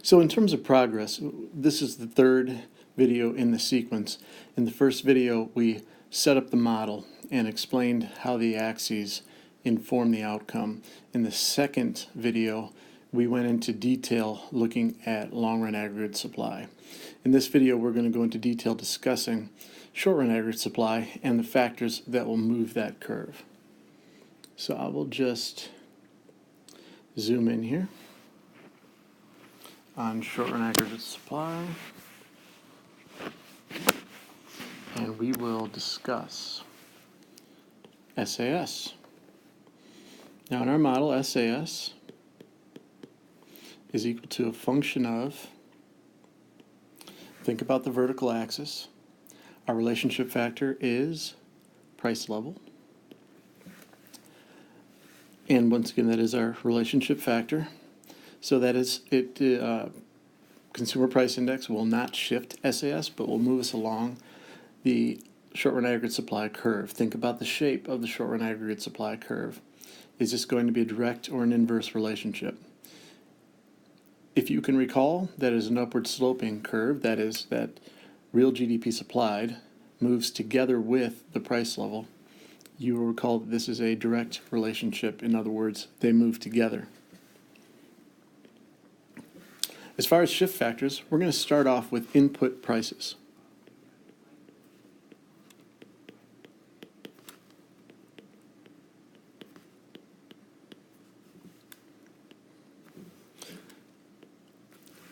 So in terms of progress, this is the third video in the sequence. In the first video, we set up the model and explained how the axes inform the outcome. In the second video, we went into detail looking at long-run aggregate supply. In this video, we're going to go into detail discussing short-run aggregate supply and the factors that will move that curve. So I will just zoom in here on short-run aggregate supply, and we will discuss SAS. Now in our model, SAS is equal to a function of, think about the vertical axis. Our relationship factor is price level. And once again, that is our relationship factor. So that is consumer price index will not shift SAS, but will move us along the short-run aggregate supply curve. Think about the shape of the short-run aggregate supply curve. Is this going to be a direct or an inverse relationship? If you can recall, that is an upward sloping curve. That is that real GDP supplied moves together with the price level. You will recall that this is a direct relationship. In other words, they move together. As far as shift factors, we're going to start off with input prices.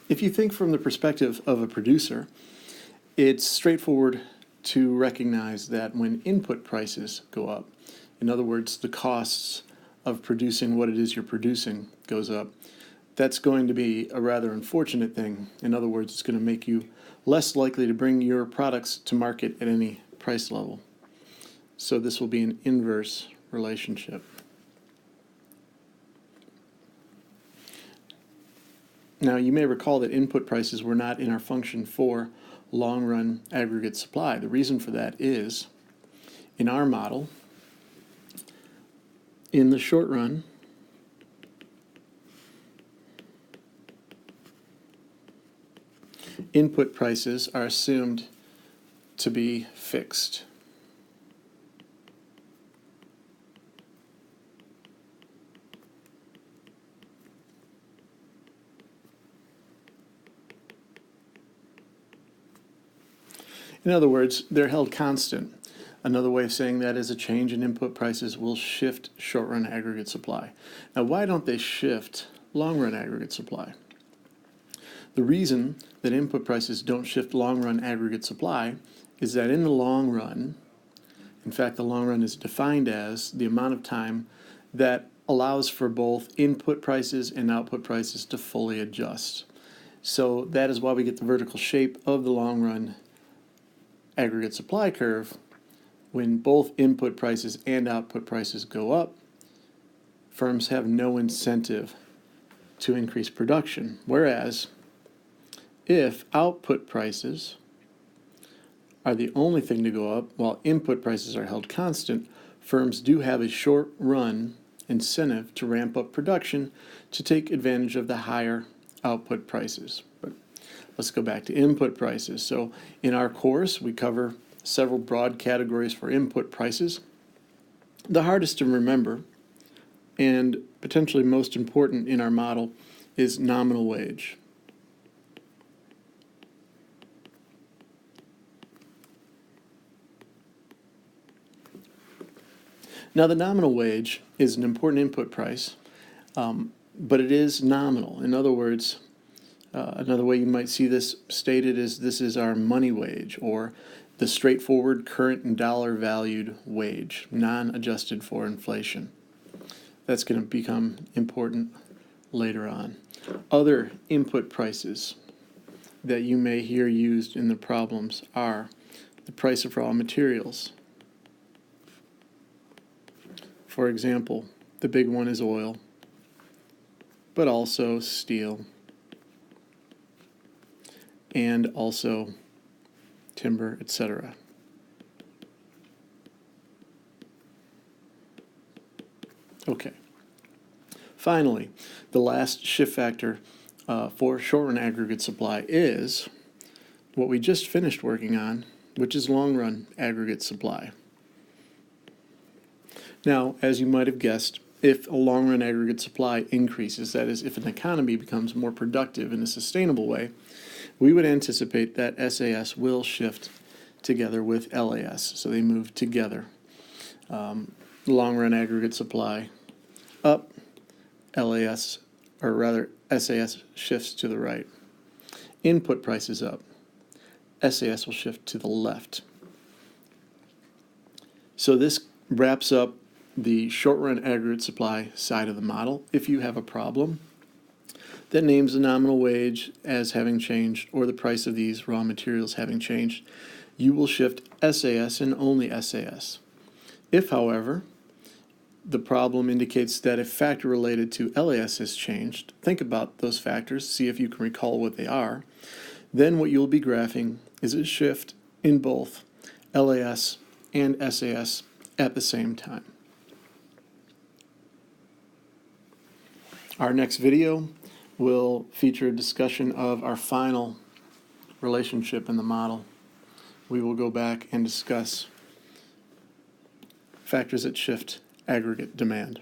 If you think from the perspective of a producer, it's straightforward to recognize that when input prices go up, in other words, the costs of producing what it is you're producing goes up, that's going to be a rather unfortunate thing. In other words, it's going to make you less likely to bring your products to market at any price level. So this will be an inverse relationship. Now, you may recall that input prices were not in our function for long-run aggregate supply. The reason for that is, in our model, in the short run, input prices are assumed to be fixed. In other words, they're held constant. Another way of saying that is a change in input prices will shift short-run aggregate supply. Now, why don't they shift long-run aggregate supply? The reason that input prices don't shift long-run aggregate supply is that in the long run, in fact, the long run is defined as the amount of time that allows for both input prices and output prices to fully adjust. So that is why we get the vertical shape of the long-run aggregate supply curve. When both input prices and output prices go up, firms have no incentive to increase production. Whereas, if output prices are the only thing to go up while input prices are held constant, firms do have a short-run incentive to ramp up production to take advantage of the higher output prices. But let's go back to input prices. So in our course, we cover several broad categories for input prices. The hardest to remember and potentially most important in our model is nominal wage. Now, the nominal wage is an important input price, but it is nominal. In other words, another way you might see this stated is this is our money wage, or the straightforward current and dollar valued wage, non-adjusted for inflation. That's going to become important later on. Other input prices that you may hear used in the problems are the price of raw materials. For example, the big one is oil, but also steel, and also timber, etc. Okay. Finally, the last shift factor for short-run aggregate supply is what we just finished working on, which is long-run aggregate supply. Now, as you might have guessed, if a long-run aggregate supply increases, that is, if an economy becomes more productive in a sustainable way, we would anticipate that SAS will shift together with LAS, so they move together. Long-run aggregate supply up, LAS, or rather SAS shifts to the right. Input prices up, SAS will shift to the left. So this wraps up the short-run aggregate supply side of the model. If you have a problem that names the nominal wage as having changed or the price of these raw materials having changed, you will shift SAS and only SAS. If, however, the problem indicates that a factor related to LAS has changed, think about those factors, see if you can recall what they are. Then what you'll be graphing is a shift in both LAS and SAS at the same time. Our next video will feature a discussion of our final relationship in the model. We will go back and discuss factors that shift aggregate demand.